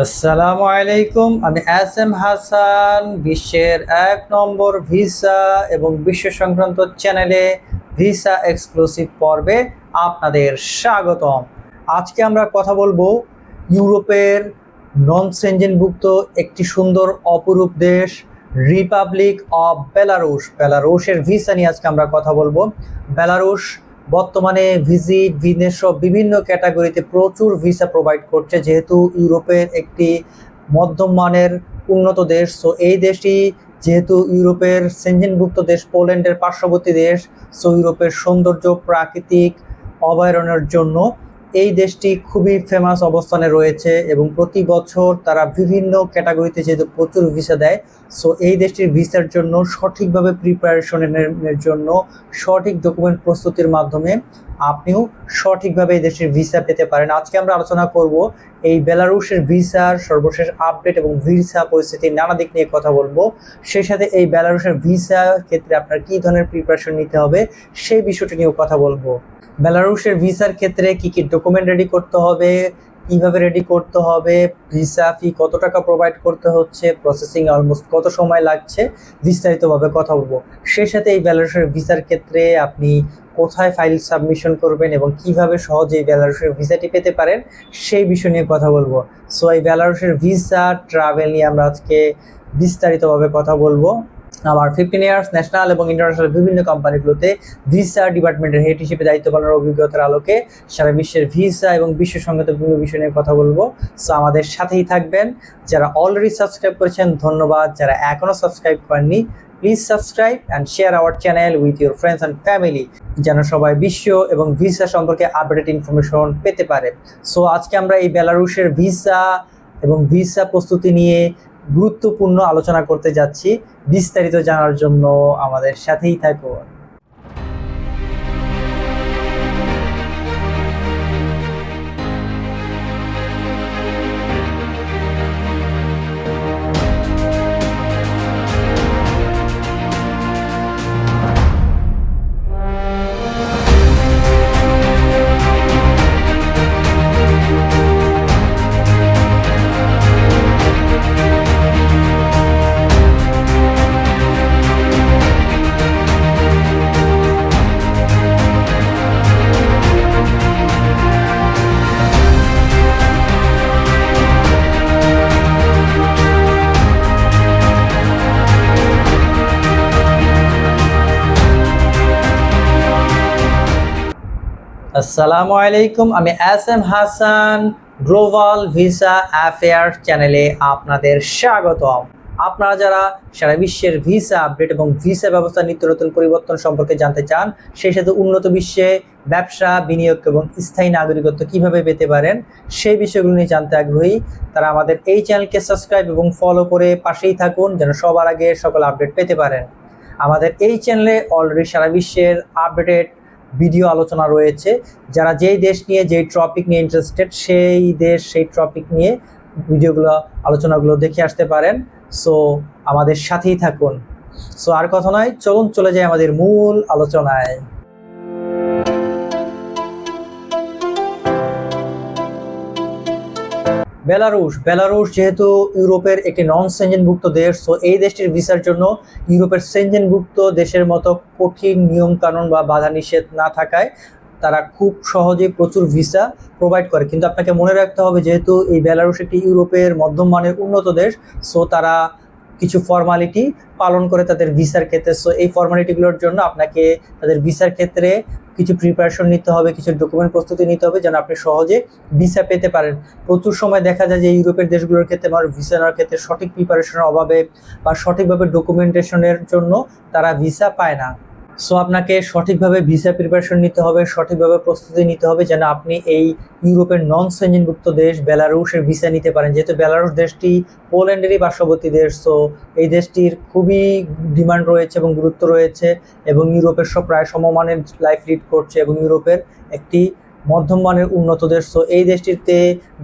আসসালামু আলাইকুম। আমি এস এম হাসান, বিশ্বের ১ নম্বর ভিসা এবং বিশ্ব সংক্রান্ত চ্যানেলে ভিসা এক্সক্লুসিভ পর্বে আপনাদের স্বাগতম। আজকে আমরা কথা বলবো ইউরোপের নন সেনজেনভুক্ত একটি সুন্দর অপরূপ দেশ রিপাবলিক অফ বেলারুশের ভিসা নিয়ে আজকে আমরা কথা বলবো। বেলারুশ বর্তমানে ভিজিট বিজনেস সহ বিভিন্ন ক্যাটাগরিতে প্রচুর ভিসা প্রোভাইড করছে, যেহেতু ইউরোপের একটি মধ্যম মানের উন্নত দেশ। সো এই দেশটি যেহেতু ইউরোপের সেনজেনভুক্ত দেশ, পোল্যান্ডের পার্শ্ববর্তী দেশ, সো ইউরোপের সৌন্দর্য প্রাকৃতিক অভয়ারণ্যের জন্য এই দেশটি খুবই ফেমাস অবস্থানে রয়েছে এবং প্রতি বছর তারা বিভিন্ন ক্যাটাগরিতে যেহেতু প্রচুর ভিসা দেয়, সো এই দেশটির ভিসার জন্য সঠিকভাবে প্রিপারেশনের জন্য সঠিক ডকুমেন্ট প্রস্তুতির মাধ্যমে আপনিও সঠিকভাবে এই দেশের ভিসা পেতে পারেন। আজকে আমরা আলোচনা করব এই বেলারুশের ভিসার সর্বশেষ আপডেট এবং ভিসা পরিস্থিতির নানা দিক নিয়ে কথা বলবো। সেই সাথে এই বেলারুশের ভিসা ক্ষেত্রে আপনার কী ধরনের প্রিপারেশন নিতে হবে সেই বিষয়টি নিয়েও কথা বলবো। বেলারুশের ভিসার ক্ষেত্রে কি কি ডকুমেন্ট রেডি করতে হবে, কিভাবে রেডি করতে হবে, ভিসা ফি কত টাকা প্রোভাইড করতে হচ্ছে, প্রসেসিং অলমোস্ট কত সময় লাগছে, বিস্তারিতভাবে কথা বলবো। সেই সাথে এই বেলারুশের ভিসার ক্ষেত্রে আপনি কোথায় ফাইল সাবমিশন করবেন এবং কিভাবে সহজে এই বেলারুশের ভিসাটি পেতে পারেন সেই বিষয় নিয়ে কথা বলবো। সো এই বেলারুশের ভিসা ট্রাভেল নিয়ে আমরা আজকে বিস্তারিতভাবে কথা বলবো। আমার 15 ইয়ার্স ন্যাশনাল এবং ইন্টারন্যাশনাল বিভিন্ন কোম্পানিগুলোতে ভিসা ডিপার্টমেন্টের হেড হিসেবে দায়িত্ব পালনের অভিজ্ঞতার আলোকে সারা বিশ্বের ভিসা এবং বিশ্ব সংগত বিভিন্ন বিষয় নিয়ে কথা বলবো। সো আমাদের সাথেই থাকবেন। যারা অলরেডি সাবস্ক্রাইব করেছেন ধন্যবাদ, যারা এখনও সাবস্ক্রাইব করেননি please subscribe and share our channel with your friends and family, যেন সবাই বিশ্ব এবং ভিসা সম্পর্কে আপডেট ইনফরমেশন পেতে পারে। সো আজকে আমরা এই বেলারুশের ভিসা এবং ভিসা প্রস্তুতি নিয়ে গুরুত্বপূর্ণ আলোচনা করতে যাচ্ছি। বিস্তারিত জানার জন্য আমাদের সাথেই থাকুন। আসসালামু আলাইকুম। আমি S M Hasan, global visa affair চ্যানেলে আপনাদের স্বাগতম। আপনারা যারা সারা বিশ্বের ভিসা আপডেট এবং ভিসা ব্যবস্থা নিত্য নতুন পরিবর্তন সম্পর্কে জানতে চান, সেই সাথে উন্নত বিশ্বে ব্যবসা, বিনিয়োগ এবং স্থায়ী নাগরিকত্ব কিভাবে পেতে পারেন সেই বিষয়গুলো নিয়ে জানতে আগ্রহী, তারা আমাদের এই চ্যানেলকে সাবস্ক্রাইব এবং ফলো করে পাশেই থাকুন, যেন সবার আগে সকল আপডেট পেতে পারেন। আমাদের এই চ্যানেলে অলরেডি সারা বিশ্বের আপডেটেড ভিডিও আলোচনা রয়েছে। যারা যেই দেশ নিয়ে যেই টপিক নিয়ে ইন্টারেস্টেড সেই দেশ সেই টপিক নিয়ে ভিডিওগুলো আলোচনাগুলো দেখে আসতে পারেন। সো আমাদের সাথেই থাকুন। সো আর কথা নয়, চলুন চলে যাই আমাদের মূল আলোচনায়। বেলারুশ যেহেতু ইউরোপের একটি নন সেনজেনভুক্ত দেশ, সো এই দেশটির ভিসার জন্য ইউরোপের সেনজেনভুক্ত দেশের মতো কঠিন নিয়মকানুন বা বাধা নিষেধ না থাকায় তারা খুব সহজে প্রচুর ভিসা প্রোভাইড করে। কিন্তু আপনাকে মনে রাখতে হবে, যেহেতু এই বেলারুশ একটি ইউরোপের মধ্যম মানের উন্নত দেশ, সো তারা কিছু ফর্মালিটি পালন করে তাদের ভিসার ক্ষেত্রে। সো এই ফর্মালিটিগুলোর জন্য আপনাকে তাদের ভিসার ক্ষেত্রে কিছু প্রিপারেশন নিতে হবে, কিছু ডকুমেন্ট প্রস্তুতি নিতে হবে, যেন আপনি সহজে ভিসা পেতে পারেন। প্রচুর সময় দেখা যায় যে ইউরোপের দেশগুলোর ক্ষেত্রে আমার ভিসা নেওয়ার ক্ষেত্রে সঠিক প্রিপারেশনের অভাবে বা সঠিকভাবে ডকুমেন্টেশনের জন্য তারা ভিসা পায় না। সো আপনাকে সঠিকভাবে ভিসা প্রিপারেশন নিতে হবে, সঠিকভাবে প্রস্তুতি নিতে হবে, যেন আপনি এই ইউরোপের নন সেনজেনভুক্ত দেশ বেলারুশের ভিসা নিতে পারেন। যেহেতু বেলারুশ দেশটি পোল্যান্ডেরই পার্শ্ববর্তী দেশ, সো এই দেশটির খুবই ডিমান্ড রয়েছে এবং গুরুত্ব রয়েছে এবং ইউরোপের প্রায় সমমানের লাইফ লিড করছে এবং ইউরোপের একটি মধ্যম মানের উন্নত দেশ। সো এই দেশটিতে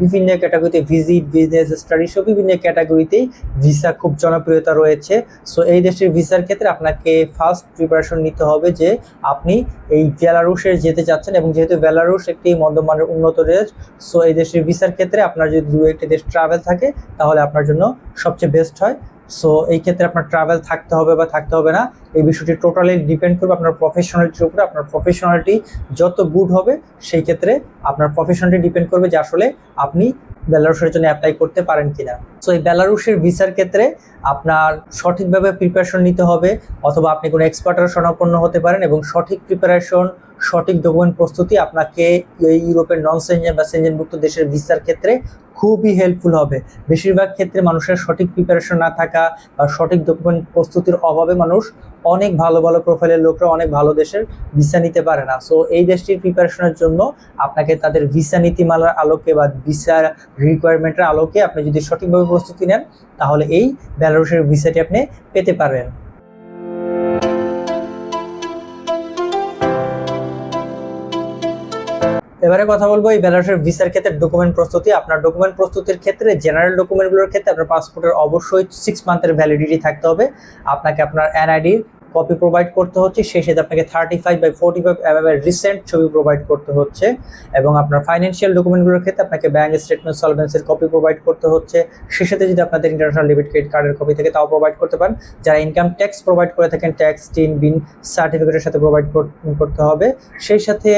বিভিন্ন ক্যাটাগরিতে ভিজিট, বিজনেস, স্টাডি সব বিভিন্ন ক্যাটাগরিতেই ভিসা খুব জনপ্রিয়তা রয়েছে। সো এই দেশটির ভিসার ক্ষেত্রে আপনাকে ফার্স্ট প্রিপারেশন নিতে হবে যে আপনি এই বেলারুশে যেতে চাচ্ছেন, এবং যেহেতু বেলারুশ একটি মধ্যম মানের উন্নত দেশ, সো এই দেশের ভিসার ক্ষেত্রে আপনার যদি দু একটি দেশ ট্রাভেল থাকে তাহলে আপনার জন্য সবচেয়ে বেস্ট হয়। সো এই ক্ষেত্রে আপনার ট্রাভেল থাকতে হবে বা থাকতে হবে না, এই বিষয়টি টোটালি ডিপেন্ড করবে আপনার প্রফেশনালিটির উপরে। আপনার প্রফেশনালিটি যত গুড হবে সেই ক্ষেত্রে আপনার প্রফেশনালিটি ডিপেন্ড করবে যে আসলে আপনি বেলারুশের জন্য অ্যাপ্লাই করতে পারেন কিনা। সো এই বেলারুশের ভিসার ক্ষেত্রে আপনার সঠিকভাবে প্রিপারেশন নিতে হবে, অথবা আপনি কোনো এক্সপার্টের শরণাপন্ন হতে পারেন, এবং সঠিক প্রিপারেশন, সঠিক ডকুমেন্ট প্রস্তুতি আপনাকে এই ইউরোপের নন সেনজেন বা সেনজেনভুক্ত দেশের ভিসার ক্ষেত্রে খুবই হেল্পফুল হবে। বেশিরভাগ ক্ষেত্রে মানুষের সঠিক প্রিপারেশন না থাকা বা সঠিক ডকুমেন্ট প্রস্তুতির অভাবে মানুষ অনেক ভালো ভালো প্রোফাইলের লোকরা অনেক ভালো দেশের ভিসা নিতে পারে না। সো এই দেশটির প্রিপারেশনের জন্য আপনাকে তাদের ভিসা নীতিমালার আলোকে বা ভিসার রিকোয়ারমেন্টের আলোকে আপনি যদি সঠিকভাবে প্রস্তুতি নেন তাহলে এই বেলারুশের ভিসাটি আপনি পেতে পারবেন। এবারে কথা বলবো এই বেলারুশের ভিসার ক্ষেত্রে ডকুমেন্ট প্রস্তুতি। আপনার ডকুমেন্ট প্রস্তুতির ক্ষেত্রে জেনারেল ডকুমেন্টগুলোর ক্ষেত্রে আপনার পাসপোর্টের অবশ্যই 6 মান্থের ভ্যালিডিটি থাকতে হবে। আপনাকে আপনার এনআইডির কপি প্রোভাইড করতে হচ্ছে, সেই সাথে আপনাকে 35x45 mm রিসেন্ট ছবি প্রোভাইড করতে হচ্ছে, এবং আপনার ফাইন্যান্সিয়াল ডকুমেন্টগুলোর ক্ষেত্রে আপনাকে ব্যাঙ্ক স্টেটমেন্ট, সলভেন্সির কপি প্রোভাইড করতে হচ্ছে। সে সাথে যদি আপনাদের ইন্টারন্যাশনাল ডেবিট ক্রেডিট কার্ডের কপি থেকে তাও প্রোভাইড করতে পারেন। যারা ইনকাম ট্যাক্স প্রোভাইড করে থাকেন ট্যাক্স টিন বিন সার্টিফিকেটের সাথে প্রোভাইড করতে হবে। সেই সাথে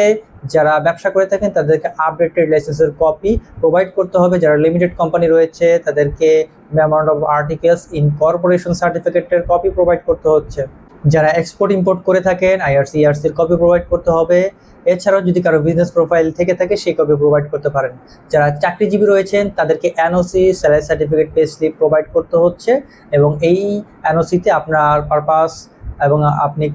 যারা ব্যবসা করে থাকেন তাদেরকে আপডেটেড লাইসেন্সের কপি প্রোভাইড করতে হবে। যারা লিমিটেড কোম্পানি রয়েছে তাদেরকে মেমোরান্ডাম অফ আর্টিকেলস ইনকর্পোরেশন সার্টিফিকেটের কপি প্রোভাইড করতে হচ্ছে। যারা এক্সপোর্ট ইম্পোর্ট করে থাকেন আইআরসি, ইআরসির কপি প্রোভাইড করতে হবে। এছাড়াও যদি কারো বিজনেস প্রোফাইল থেকে থাকে সেই কপি প্রোভাইড করতে পারেন। যারা চাকরিজীবী রয়েছেন তাদেরকে NOC, salary certificate, pay slip provide করতে হচ্ছে, এবং এই এনওসিতে আপনার পারপাস এবং আপনি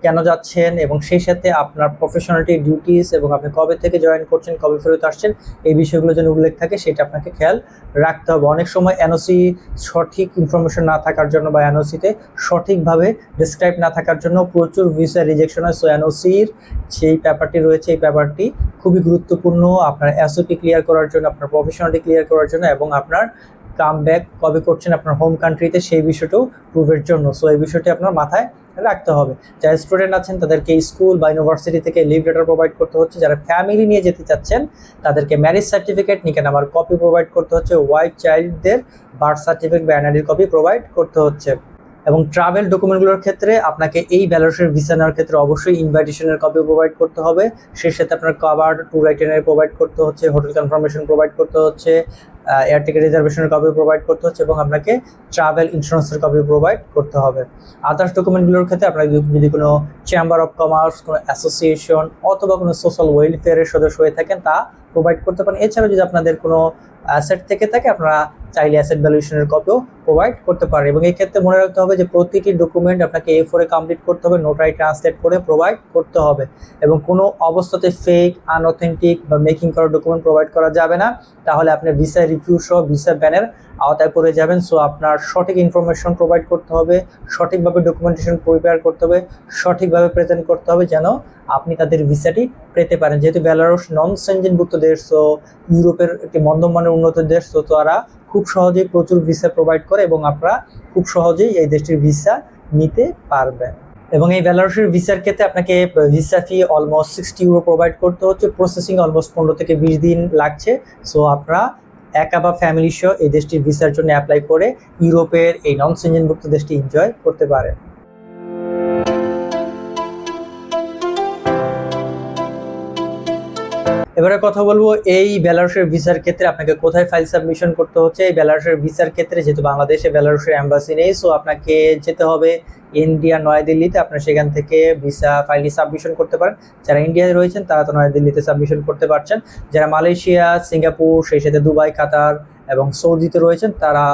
কেন যাচ্ছেন এবং সেই সাথে আপনার প্রফেশনালিটি, ডিউটিস এবং আপনি কবে থেকে জয়েন করছেন, কবে ফেরত আসছেন, এই বিষয়গুলো যেন উল্লেখ থাকে সেটা আপনাকে খেয়াল রাখতে হবে। অনেক সময় এনওসি সঠিক ইনফরমেশন না থাকার জন্য বা এনওসিতে সঠিকভাবে ডিসক্রাইব না থাকার জন্য প্রচুর ভিসা রিজেকশন হয়। সো এনওসির সেই ব্যাপারটি রয়েছে, এই ব্যাপারটি খুবই গুরুত্বপূর্ণ আপনার এসওপি ক্লিয়ার করার জন্য, আপনার প্রফেশনালিটি ক্লিয়ার করার জন্য, এবং আপনার কাম ব্যাক কবে করছেন আপনার হোম কান্ট্রিতে সেই বিষয়টাও প্রুভের জন্য। সো এই বিষয়টি আপনার মাথায় রাখতে হবে। যারা স্টুডেন্ট আছেন তাদেরকে স্কুল বা ইউনিভার্সিটি থেকে লিভ লেটার প্রোভাইড করতে হচ্ছে। যারা ফ্যামিলি নিয়ে যেতে চাচ্ছেন তাদেরকে ম্যারেজ সার্টিফিকেট, নিকানামার কপি প্রোভাইড করতে হচ্ছে। ওয়াইফ চাইল্ডদের বার্থ সার্টিফিকেট বা এনআইডির কপি প্রোভাইড করতে হচ্ছে। এবং ট্রাভেল ডকুমেন্টগুলোর ক্ষেত্রে আপনাকে এই বেলারুশের ভিসা নেওয়ার ক্ষেত্রে অবশ্যই ইনভাইটেশনের কপি প্রোভাইড করতে হবে। সেই সাথে আপনার কভার, ট্যুর আইটেনারি প্রোভাইড করতে হচ্ছে, হোটেল কনফার্মেশন প্রোভাইড করতে হচ্ছে, এয়ার টিকিট রিজার্ভেশনের কপি প্রোভাইড করতে হচ্ছে, এবং আপনাকে ট্রাভেল ইন্স্যুরেন্সের কপি প্রোভাইড করতে হবে। আদার্স ডকুমেন্টগুলোর ক্ষেত্রে আপনার যদি কোনো চেম্বার অফ কমার্স, কোনো অ্যাসোসিয়েশন অথবা কোনো সোশ্যাল ওয়েলফেয়ারের সদস্য হয়ে থাকেন তা প্রোভাইড করতে পারেন। এছাড়াও যদি আপনাদের কোনো অ্যাসেট থেকে থাকে আপনারা চাইলে অ্যাসেট ভ্যালুয়েশনের কপিও প্রোভাইড করতে পারেন। এবং এই ক্ষেত্রে মনে রাখতে হবে যে প্রতিটি ডকুমেন্ট আপনাকে A4 কমপ্লিট করতে হবে, নোটারি ট্রান্সলেট করে প্রোভাইড করতে হবে, এবং কোনো অবস্থাতে ফেক, আনঅথেন্টিক বা মেকিং করা ডকুমেন্ট প্রোভাইড করা যাবে না, তাহলে আপনি ভিসা রিভিউ সহ ভিসা ব্যানের আওতায় পড়ে যাবেন। সো আপনার সঠিক ইনফরমেশন প্রোভাইড করতে হবে, সঠিকভাবে ডকুমেন্টেশন প্রিপেয়ার করতে হবে, সঠিকভাবে প্রেজেন্ট করতে হবে যেন আপনি তাদের ভিসাটি পেতে পারেন। যেহেতু বেলারুশ নন সেনজেনভুক্ত দেশ, সো ইউরোপের একটি মধ্যম মানের উন্নত দেশ, তো তারা খুব সহজেই প্রচুর ভিসা প্রোভাইড করে এবং আপনারা খুব সহজেই এই দেশটির ভিসা নিতে পারবেন। এবং এই বেলারুশের ভিসার ক্ষেত্রে আপনাকে ভিসা ফি অলমোস্ট 60 ইউরো প্রোভাইড করতে হচ্ছে। প্রসেসিং অলমোস্ট 15 থেকে 20 দিন লাগছে। সো আপনারা একা বা ফ্যামিলি সহ এই দেশটির ভিসার জন্য অ্যাপ্লাই করে ইউরোপের এই নন সেনজেনভুক্ত দেশটি এনজয় করতে পারেন। এবারে কথা বলবো এই বেলারুশের ভিসার ক্ষেত্রে আপনাকে কোথায় ফাইল সাবমিশন করতে হচ্ছে। এই বেলারুশের ভিসার ক্ষেত্রে যেহেতু বাংলাদেশে বেলারুশের এম্বাসি নেই, সো আপনাকে যেতে হবে ইন্ডিয়া, নয়াদিল্লিতে। আপনার সেখান থেকে ভিসা ফাইলটি সাবমিশন করতে পারেন। যারা ইন্ডিয়ায় রয়েছেন তারা তো নয়াদিল্লিতে সাবমিশন করতে পারছেন। যারা মালয়েশিয়া, সিঙ্গাপুর, সেই সাথে দুবাই, কাতার এবং সৌদিতে রয়েছেন তারা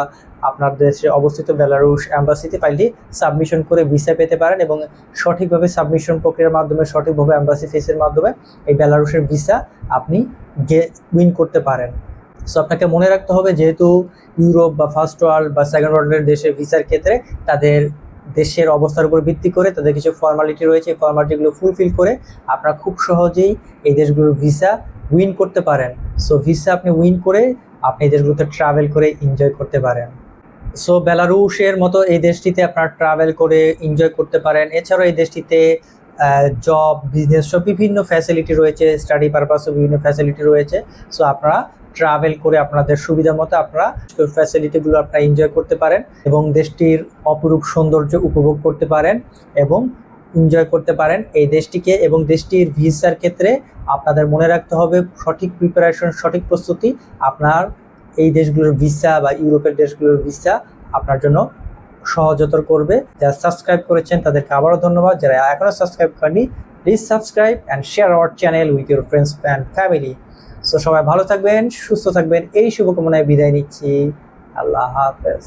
আপনার দেশে অবস্থিত বেলারুশ এম্বাসিতে ফাইলটি সাবমিশন করে ভিসা পেতে পারেন, এবং সঠিকভাবে সাবমিশন প্রক্রিয়ার মাধ্যমে, সঠিকভাবে এম্বাসি ফেসের মাধ্যমে এই বেলারুশের ভিসা আপনি উইন করতে পারেন। সো আপনাকে মনে রাখতে হবে যেহেতু ইউরোপ বা ফার্স্ট ওয়ার্ল্ড বা সেকেন্ড ওয়ার্ল্ডের দেশের ভিসার ক্ষেত্রে তাদের দেশের অবস্থার উপর ভিত্তি করে তাদের কিছু ফর্মালিটি রয়েছে, এই ফর্মালিটিগুলো ফুলফিল করে আপনারা খুব সহজেই এই দেশগুলোর ভিসা উইন করতে পারেন। সো ভিসা আপনি উইন করে আপনি এই দেশগুলোতে ট্রাভেল করে এনজয় করতে পারেন। সো বেলারুশের মতো এই দেশটিতে আপনারা ট্রাভেল করে এনজয় করতে পারেন। এছাড়াও এই দেশটিতে জব, বিজনেস সব বিভিন্ন ফ্যাসিলিটি রয়েছে, স্টাডি পারপাসও বিভিন্ন ফ্যাসিলিটি রয়েছে। সো আপনারা ট্রাভেল করে আপনাদের সুবিধা মতো আপনারা ফ্যাসিলিটিগুলো আপনারা এনজয় করতে পারেন এবং দেশটির অপরূপ সৌন্দর্য উপভোগ করতে পারেন এবং এনজয় করতে পারেন এই দেশটিকে। এবং দেশটির ভিসার ক্ষেত্রে আপনাদের মনে রাখতে হবে সঠিক প্রিপারেশন, সঠিক প্রস্তুতি আপনার এই দেশগুলোর ভিসা বা ইউরোপের দেশগুলোর ভিসা আপনার জন্য সহজতর করবে। যারা সাবস্ক্রাইব করেছেন তাদেরকে আবারও ধন্যবাদ। যারা এখনও সাবস্ক্রাইব করেনি, please subscribe and share our channel with your friends and family. So সবাই ভালো থাকবেন, সুস্থ থাকবেন, এই শুভকামনায় বিদায় নিচ্ছি। আল্লাহ হাফেজ।